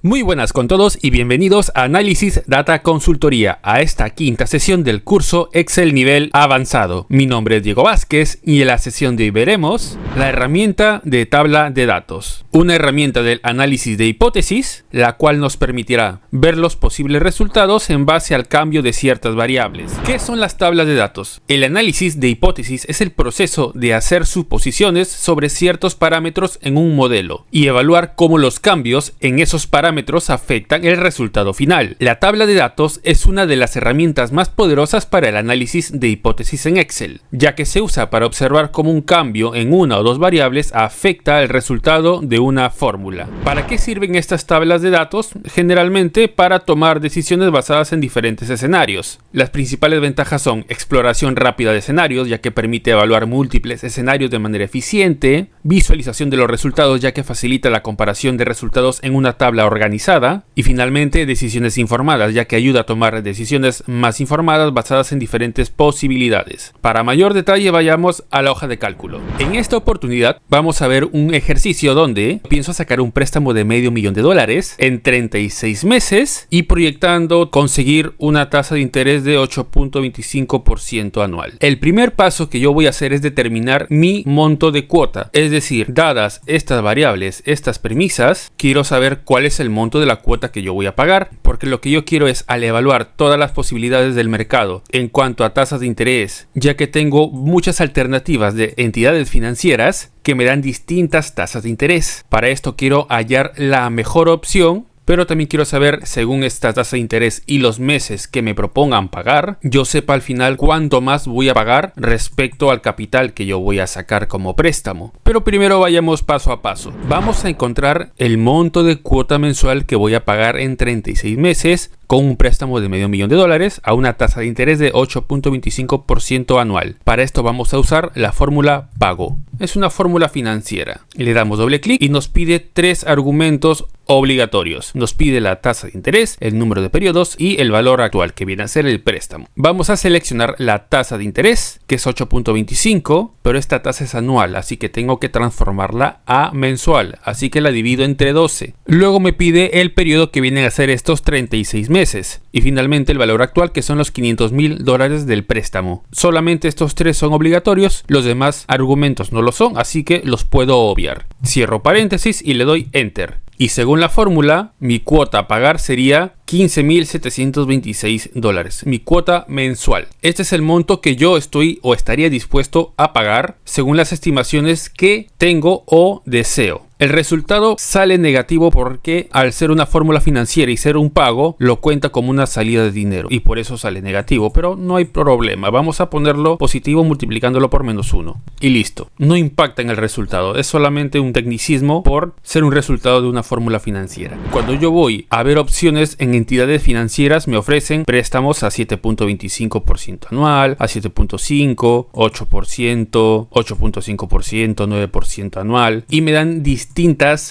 Muy buenas con todos y bienvenidos a Análisis Data Consultoría, a esta quinta sesión del curso Excel Nivel Avanzado. Mi nombre es Diego Vázquez y en la sesión de hoy veremos la herramienta de tabla de datos. Una herramienta del análisis de hipótesis, la cual nos permitirá ver los posibles resultados en base al cambio de ciertas variables. ¿Qué son las tablas de datos? El análisis de hipótesis es el proceso de hacer suposiciones sobre ciertos parámetros en un modelo y evaluar cómo los cambios en esos parámetros afectan el resultado final. La tabla de datos es una de las herramientas más poderosas para el análisis de hipótesis en Excel, ya que se usa para observar cómo un cambio en una o dos variables afecta el resultado de una fórmula. ¿Para qué sirven estas tablas de datos? Generalmente para tomar decisiones basadas en diferentes escenarios. Las principales ventajas son exploración rápida de escenarios, ya que permite evaluar múltiples escenarios de manera eficiente, visualización de los resultados, ya que facilita la comparación de resultados en una tabla organizada, y finalmente decisiones informadas, ya que ayuda a tomar decisiones más informadas basadas en diferentes posibilidades. Para mayor detalle vayamos a la hoja de cálculo. En esta oportunidad vamos a ver un ejercicio donde pienso sacar un préstamo de $500,000 en 36 meses y proyectando conseguir una tasa de interés de 8.25% anual. El primer paso que yo voy a hacer es determinar mi monto de cuota, es decir, dadas estas variables, estas premisas, quiero saber cuál es el monto de la cuota que yo voy a pagar, porque lo que yo quiero es, al evaluar todas las posibilidades del mercado en cuanto a tasas de interés, ya que tengo muchas alternativas de entidades financieras que me dan distintas tasas de interés. Para esto quiero hallar la mejor opción, pero también quiero saber, según esta tasa de interés y los meses que me propongan pagar, yo sepa al final cuánto más voy a pagar respecto al capital que yo voy a sacar como préstamo. Pero primero vayamos paso a paso. Vamos a encontrar el monto de cuota mensual que voy a pagar en 36 meses con un préstamo de $500,000 a una tasa de interés de 8.25% anual. Para esto vamos a usar la fórmula pago. Es una fórmula financiera. Le damos doble clic y nos pide tres argumentos obligatorios. Nos pide la tasa de interés, el número de periodos y el valor actual, que viene a ser el préstamo. Vamos a seleccionar la tasa de interés, que es 8.25, pero esta tasa es anual, así que tengo que transformarla a mensual, así que la divido entre 12. Luego me pide el periodo, que vienen a ser estos 36 meses. Y finalmente el valor actual, que son los $500,000 del préstamo. Solamente estos tres son obligatorios, los demás argumentos no lo son, así que los puedo obviar. Cierro paréntesis y le doy Enter. Y según la fórmula, mi cuota a pagar sería $15,726, mi cuota mensual. Este es el monto que yo estoy o estaría dispuesto a pagar según las estimaciones que tengo o deseo. El resultado sale negativo porque al ser una fórmula financiera y ser un pago, lo cuenta como una salida de dinero y por eso sale negativo, pero no hay problema. Vamos a ponerlo positivo multiplicándolo por -1 y listo. No impacta en el resultado, es solamente un tecnicismo por ser un resultado de una fórmula financiera. Cuando yo voy a ver opciones en entidades financieras, me ofrecen préstamos a 7.25% anual, a 7.5%, 8%, 8.5%, 9% anual y me dan distintas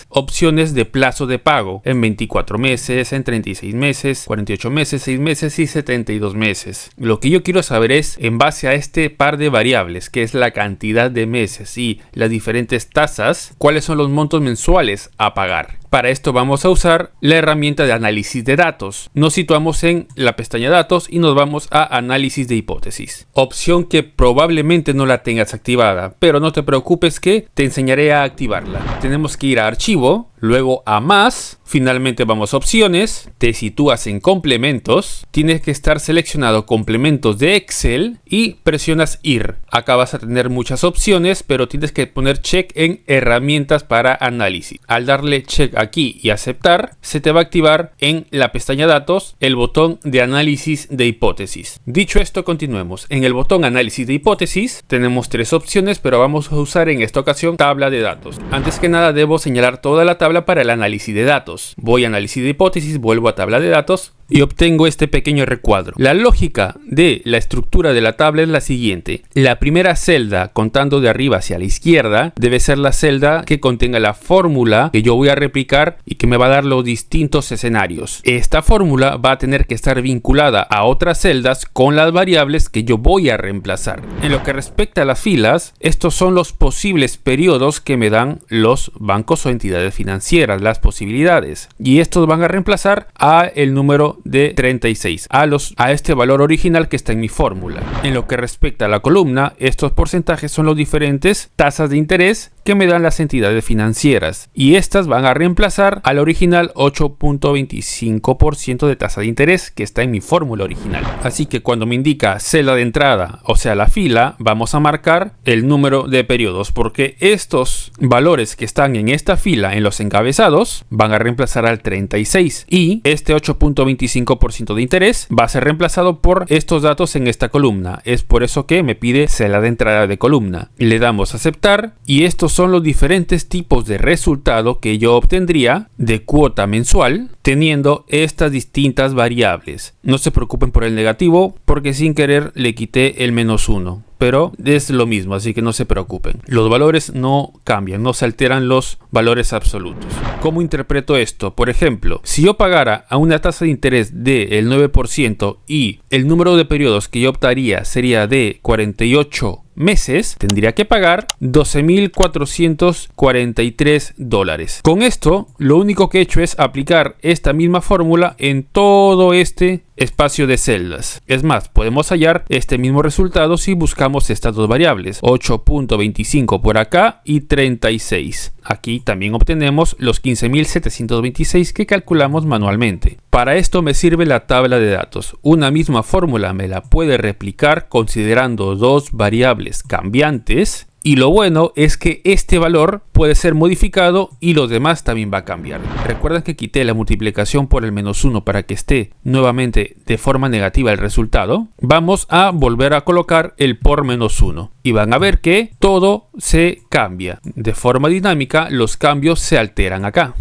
opciones de plazo de pago en 24 meses, en 36 meses, 48 meses, 6 meses y 72 meses. Lo que yo quiero saber es, en base a este par de variables, que es la cantidad de meses y las diferentes tasas, cuáles son los montos mensuales a pagar. Para esto vamos a usar la herramienta de análisis de datos. Nos situamos en la pestaña datos y nos vamos a análisis de hipótesis. Opción que probablemente no la tengas activada, pero no te preocupes que te enseñaré a activarla. Tenemos que ir a archivo, luego a más, finalmente vamos a opciones, te sitúas en complementos, tienes que estar seleccionado complementos de Excel y presionas ir. Acá vas a tener muchas opciones, pero tienes que poner check en herramientas para análisis. Al darle check aquí y aceptar, se te va a activar en la pestaña datos el botón de análisis de hipótesis. Dicho esto, continuemos. En el botón análisis de hipótesis tenemos tres opciones, pero vamos a usar en esta ocasión tabla de datos. Antes que nada debo señalar toda la tabla para el análisis de datos. Voy a análisis de hipótesis, vuelvo a tabla de datos, y obtengo este pequeño recuadro. La lógica de la estructura de la tabla es la siguiente. La primera celda, contando de arriba hacia la izquierda, debe ser la celda que contenga la fórmula que yo voy a replicar y que me va a dar los distintos escenarios. Esta fórmula va a tener que estar vinculada a otras celdas con las variables que yo voy a reemplazar. En lo que respecta a las filas, estos son los posibles periodos que me dan los bancos o entidades financieras, las posibilidades. Y estos van a reemplazar a el número de 36, a este valor original que está en mi fórmula. En lo que respecta a la columna, estos porcentajes son los diferentes tasas de interés que me dan las entidades financieras, y estas van a reemplazar al original 8.25% de tasa de interés que está en mi fórmula original. Así que cuando me indica celda de entrada, o sea la fila, vamos a marcar el número de periodos, porque estos valores que están en esta fila en los encabezados van a reemplazar al 36, y este 8.25% de interés va a ser reemplazado por estos datos en esta columna. Es por eso que me pide celda de entrada de columna. Le damos a aceptar, y estos son los diferentes tipos de resultado que yo obtendría de cuota mensual teniendo estas distintas variables. No se preocupen por el negativo, porque sin querer le quité el -1. Pero es lo mismo, así que no se preocupen. Los valores no cambian, no se alteran los valores absolutos. ¿Cómo interpreto esto? Por ejemplo, si yo pagara a una tasa de interés del 9% y el número de periodos que yo optaría sería de 48 meses, tendría que pagar $12.443. Con esto, lo único que he hecho es aplicar esta misma fórmula en todo este espacio de celdas. Es más, podemos hallar este mismo resultado si buscamos estas dos variables, 8.25 por acá y 36. Aquí también obtenemos los 15.726 que calculamos manualmente. Para esto me sirve la tabla de datos. Una misma fórmula me la puede replicar considerando dos variables cambiantes. Y lo bueno es que este valor puede ser modificado y los demás también va a cambiar. Recuerden que quité la multiplicación por el -1 para que esté nuevamente de forma negativa el resultado. Vamos a volver a colocar el por -1 y van a ver que todo se cambia. De forma dinámica, los cambios se alteran acá.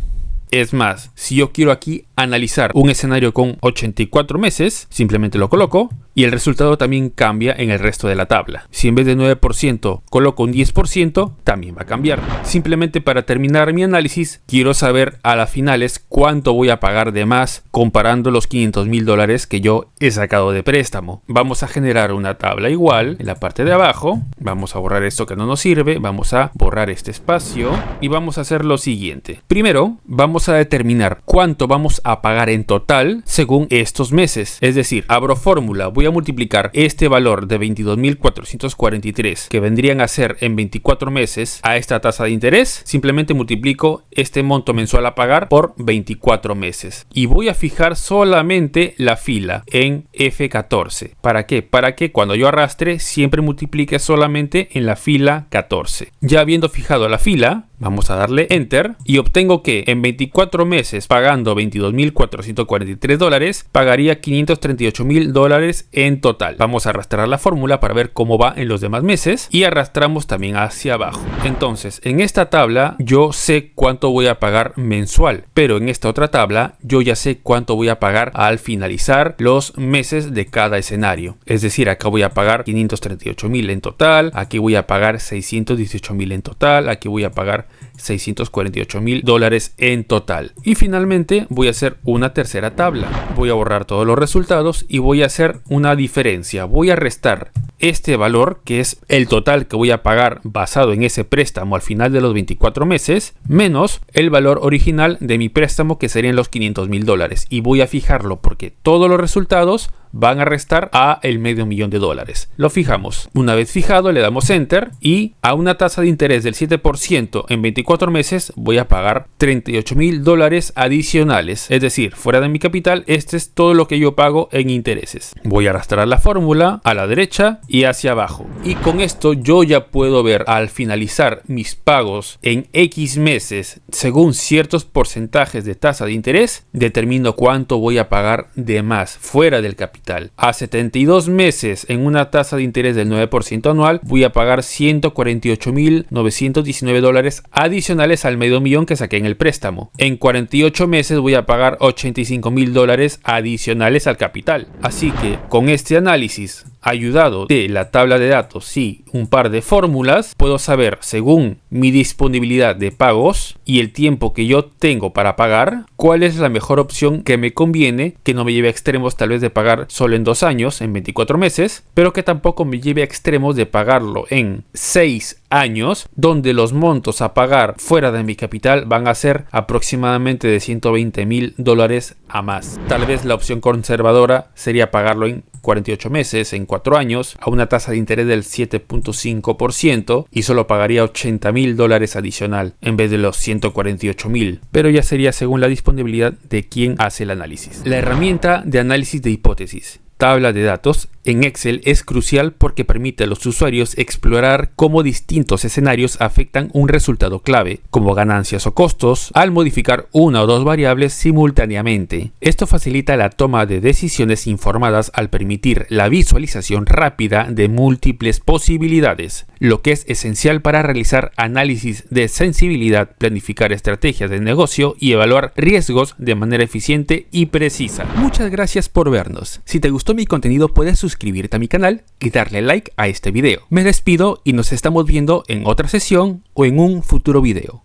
Es más, si yo quiero aquí analizar un escenario con 84 meses, simplemente lo coloco y el resultado también cambia en el resto de la tabla. Si en vez de 9% coloco un 10%, también va a cambiar. Simplemente para terminar mi análisis, quiero saber a las finales cuánto voy a pagar de más comparando los $500.000 que yo he sacado de préstamo. Vamos a generar una tabla igual en la parte de abajo. Vamos a borrar esto que no nos sirve. Vamos a borrar este espacio y vamos a hacer lo siguiente. Primero, vamos a determinar cuánto vamos a pagar en total según estos meses. Es decir, abro fórmula, voy a multiplicar este valor de 22.443 que vendrían a ser en 24 meses a esta tasa de interés. Simplemente multiplico este monto mensual a pagar por 24 meses. Y voy a fijar solamente la fila en F14. ¿Para qué? Para que cuando yo arrastre siempre multiplique solamente en la fila 14. Ya habiendo fijado la fila, vamos a darle Enter y obtengo que en 24 meses pagando $22.443 pagaría $538.000 en total. Vamos a arrastrar la fórmula para ver cómo va en los demás meses y arrastramos también hacia abajo. Entonces, en esta tabla yo sé cuánto voy a pagar mensual, pero en esta otra tabla yo ya sé cuánto voy a pagar al finalizar los meses de cada escenario. Es decir, acá voy a pagar $538.000 en total, aquí voy a pagar $618.000 en total, aquí voy a pagar $648.000 en total. Y finalmente voy a hacer una tercera tabla. Voy a borrar todos los resultados y voy a hacer una diferencia. Voy a restar este valor, que es el total que voy a pagar basado en ese préstamo al final de los 24 meses, menos el valor original de mi préstamo, que serían los $500.000. Y voy a fijarlo porque todos los resultados van a restar a el $500.000. Lo fijamos. Una vez fijado, le damos Enter y a una tasa de interés del 7% en 24 meses voy a pagar $38.000 adicionales. Es decir, fuera de mi capital, este es todo lo que yo pago en intereses. Voy a arrastrar la fórmula a la derecha y hacia abajo. Y con esto yo ya puedo ver al finalizar mis pagos en X meses, según ciertos porcentajes de tasa de interés, determino cuánto voy a pagar de más fuera del capital capital. A 72 meses en una tasa de interés del 9% anual voy a pagar $148.919 adicionales al medio millón que saqué en el préstamo. En 48 meses voy a pagar $85.000 adicionales al capital. Así que con este análisis ayudado de la tabla de datos y un par de fórmulas, puedo saber, según mi disponibilidad de pagos y el tiempo que yo tengo para pagar, cuál es la mejor opción que me conviene, que no me lleve a extremos tal vez de pagar solo en 2 años, en 24 meses, pero que tampoco me lleve a extremos de pagarlo en 6 años, donde los montos a pagar fuera de mi capital van a ser aproximadamente de $120.000 a más. Tal vez la opción conservadora sería pagarlo en 48 meses, en 4 años, a una tasa de interés del 7.5% y solo pagaría $80.000 adicional en vez de los $148.000, pero ya sería según la disponibilidad de quien hace el análisis. La herramienta de análisis de hipótesis, tabla de datos, en Excel es crucial porque permite a los usuarios explorar cómo distintos escenarios afectan un resultado clave, como ganancias o costos, al modificar una o dos variables simultáneamente. Esto facilita la toma de decisiones informadas al permitir la visualización rápida de múltiples posibilidades, lo que es esencial para realizar análisis de sensibilidad, planificar estrategias de negocio y evaluar riesgos de manera eficiente y precisa. Muchas gracias por vernos. Si te gustó mi contenido, puedes suscribirte a mi canal y darle like a este video. Me despido y nos estamos viendo en otra sesión o en un futuro video.